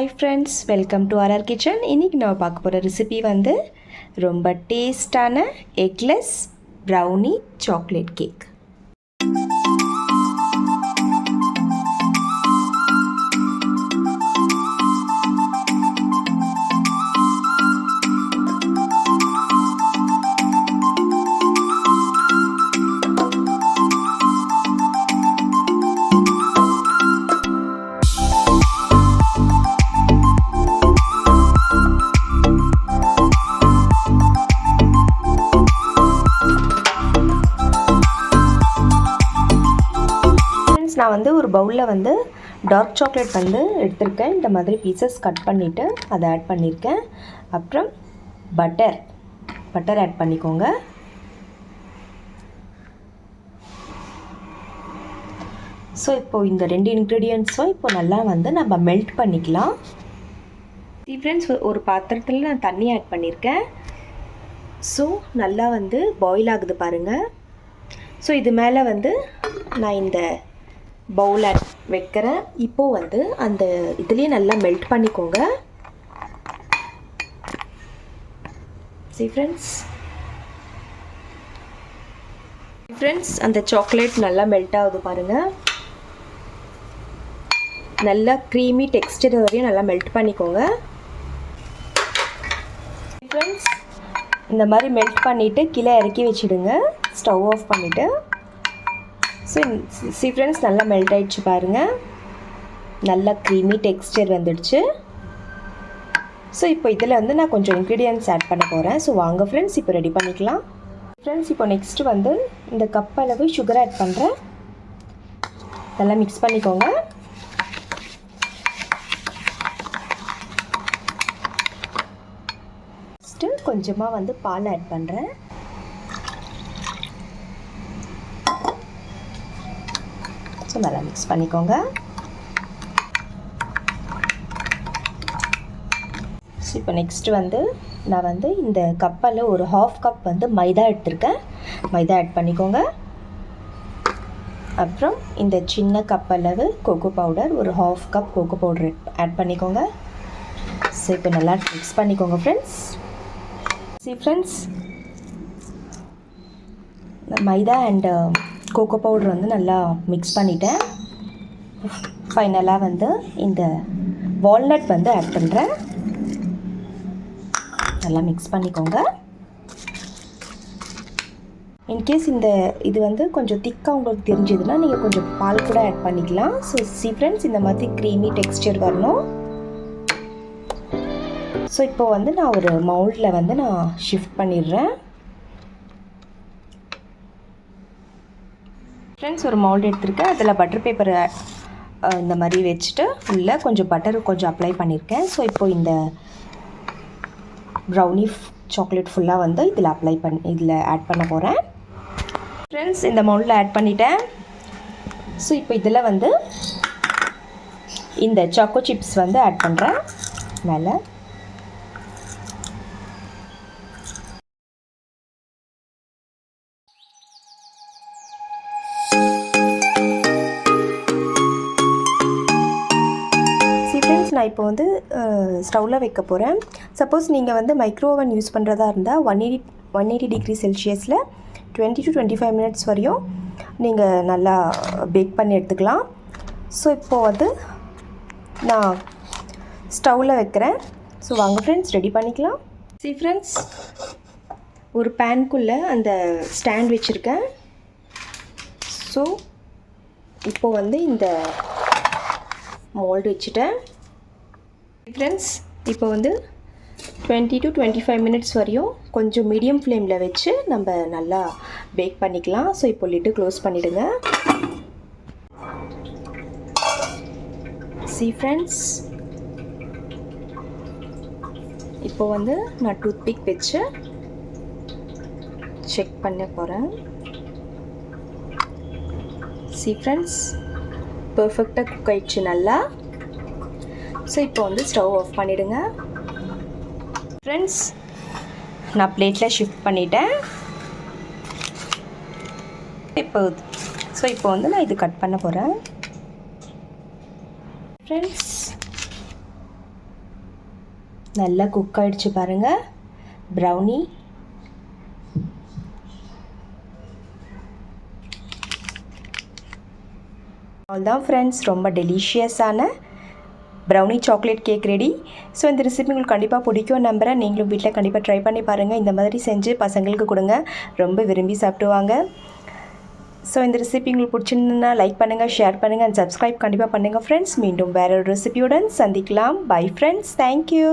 Hi friends, welcome to RR kitchen. இன்றைக்கி நம்ம பார்க்க போகிற ரெசிபி வந்து ரொம்ப டேஸ்டான எக்லெஸ் ப்ரௌனி சாக்லேட் கேக். நான் வந்து ஒரு பவுலில் வந்து டார்க் சாக்லேட் வந்து எடுத்திருக்கேன். இந்த மாதிரி பீசஸ் கட் பண்ணிவிட்டு அதை ஆட் பண்ணியிருக்கேன். அப்புறம் பட்டர் ஆட் பண்ணிக்கோங்க. ஸோ இப்போது இந்த ரெண்டு இன்க்ரீடியன்ட்ஸும் இப்போ நல்லா வந்து நம்ம மெல்ட் பண்ணிக்கலாம். ஃப்ரெண்ட்ஸ், ஒரு பாத்திரத்தில் நான் தண்ணி ஆட் பண்ணியிருக்கேன். ஸோ நல்லா வந்து பாயில் ஆகுது பாருங்கள். ஸோ இது மேலே வந்து நான் இந்த பவுல் வைக்கிறேன். இப்போது வந்து அந்த இதுலேயே நல்லா மெல்ட் பண்ணிக்கோங்க. ஃப்ரெண்ட்ஸ் அந்த சாக்லேட் நல்லா மெல்ட் ஆகுது பாருங்கள். நல்லா க்ரீமி டெக்ஸ்டர் வரையும் நல்லா மெல்ட் பண்ணிக்கோங்க. ஃப்ரெண்ட்ஸ், இந்த மாதிரி மெல்ட் பண்ணிவிட்டு கீழே இறக்கி வச்சுடுங்க, ஸ்டவ் ஆஃப் பண்ணிவிட்டு. ஸோ ஃப்ரெண்ட்ஸ் நல்லா மெல்ட் ஆகிடுச்சு பாருங்கள். நல்லா க்ரீமி டெக்ஸ்டர் வந்துடுச்சு. ஸோ இப்போ இதில் வந்து நான் கொஞ்சம் இன்க்ரீடியன்ட்ஸ் ஆட் பண்ண போகிறேன். ஸோ வாங்க ஃப்ரெண்ட்ஸ் இப்போ ரெடி பண்ணிக்கலாம். ஃப்ரெண்ட்ஸ், இப்போ நெக்ஸ்ட்டு வந்து இந்த கப் அளவு சுகர் ஆட் பண்ணுறேன். நல்லா மிக்ஸ் பண்ணிக்கோங்க. நெக்ஸ்ட்டு கொஞ்சமாக வந்து பால் ஆட் பண்ணுறேன். ஸோ நல்லா மிக்ஸ் பண்ணிக்கோங்க. ஸோ இப்போ நெக்ஸ்ட்டு வந்து நான் வந்து இந்த கப்பில் ஒரு ஹாஃப் கப் வந்து மைதா எடுத்திருக்கேன். மைதா ஆட் பண்ணிக்கோங்க. அப்புறம் இந்த சின்ன கப் அளவு கோகோ பவுடர், ஒரு half cup cocoa powder add பண்ணிக்கோங்க. ஸோ இப்போ நல்லா மிக்ஸ் பண்ணிக்கோங்க ஃப்ரெண்ட்ஸ். ஃப்ரெண்ட்ஸ், மைதா அண்ட் கோகோ பவுடர் வந்து நல்லா மிக்ஸ் பண்ணிட்டேன். ஃபைனலாக வந்து இந்த வால்நட் வந்து ஆட் பண்ணுறேன். நல்லா மிக்ஸ் பண்ணிக்கோங்க. இன்கேஸ் இந்த இது வந்து கொஞ்சம் திக்காக உங்களுக்கு தெரிஞ்சதுன்னா நீங்கள் கொஞ்சம் பால் கூட ஆட் பண்ணிக்கலாம். ஸோ ஃப்ரெண்ட்ஸ், இந்த மாதிரி க்ரீமி டெக்ஸ்டர் வரணும். ஸோ இப்போ வந்து நான் ஒரு மவுல்டில் வந்து நான் ஷிஃப்ட் பண்ணிடுறேன். ஃப்ரெண்ட்ஸ், ஒரு மவுல்டு எடுத்துருக்கேன். அதில் பட்டர் பேப்பர் இந்த மாதிரி வச்சுட்டு உள்ளே கொஞ்சம் பட்டர் கொஞ்சம் அப்ளை பண்ணியிருக்கேன். ஸோ இப்போது இந்த ப்ரௌனி சாக்லேட் ஃபுல்லாக வந்து இதில் ஆட் பண்ண போகிறேன். ஃப்ரெண்ட்ஸ், இந்த மவுல்டில் ஆட் பண்ணிட்டேன். ஸோ இப்போ இதில் வந்து இந்த சாக்கோ சிப்ஸ் வந்து ஆட் பண்ணுறேன் மேலே. நான் இப்போ வந்து ஸ்டவ்வில் வைக்க போகிறேன். சப்போஸ் நீங்கள் வந்து மைக்ரோ ஓவன் யூஸ் பண்ணுறதா இருந்தால் 180 டிகிரி செல்சியஸில் 20 to 25 மினிட்ஸ் வரையும் நீங்கள் நல்லா பேக் பண்ணி எடுத்துக்கலாம். ஸோ இப்போது வந்து நான் ஸ்டவ்வில் வைக்கிறேன். ஸோ வாங்க ஃப்ரெண்ட்ஸ் ரெடி பண்ணிக்கலாம். ஃப்ரெண்ட்ஸ், ஒரு பேனுக்குள்ளே அந்த ஸ்டாண்ட் வச்சுருக்கேன். ஸோ இப்போது வந்து இந்த மோல்டு வச்சுட்டேன். ஃப்ரெண்ட்ஸ், இப்போ வந்து 20 to 25 மினிட்ஸ் வரையும் கொஞ்சம் மீடியம் ஃப்ளேமில் வச்சு நம்ம நல்லா பேக் பண்ணிக்கலாம். ஸோ இப்போ லிட்டு க்ளோஸ் பண்ணிவிடுங்க. ஃப்ரெண்ட்ஸ், இப்போ வந்து நான் டூத்பிக் வச்சு செக் பண்ண போகிறேன். ஃப்ரெண்ட்ஸ், பர்ஃபெக்டாக குக் ஆயிடுச்சு நல்லா. ஸோ இப்போ வந்து ஸ்டவ் ஆஃப் பண்ணிவிடுங்க. ஃப்ரெண்ட்ஸ், நான் பிளேட்டில் ஷிஃப்ட் பண்ணிட்டேன். இப்போ வந்து நான் இது கட் பண்ண போகிறேன். ஃப்ரெண்ட்ஸ், நல்லா குக் ஆகிடுச்சு பாருங்கள் ப்ரௌனி. அவ்வளோதான் ஃப்ரெண்ட்ஸ், ரொம்ப டெலிஷியஸான brownie chocolate cake ready. So இந்த ரெசிபி உங்களுக்கு கண்டிப்பாக பிடிக்கும் நம்புகிறேன். நீங்களும் வீட்டில் கண்டிப்பாக ட்ரை பண்ணி பாருங்கள். இந்த மாதிரி செஞ்சு பசங்களுக்கு கொடுங்க, ரொம்ப விரும்பி சாப்பிடுவாங்க. ஸோ இந்த ரெசிபி உங்களுக்கு பிடிச்சிருந்ததுன்னா லைக் பண்ணுங்கள், ஷேர் பண்ணுங்கள் அண்ட் சப்ஸ்கிரைப் கண்டிப்பாக பண்ணுங்கள் ஃப்ரெண்ட்ஸ். மீண்டும் வேற ஒரு ரெசிபியுடன் சந்திக்கலாம். Bye friends, thank you.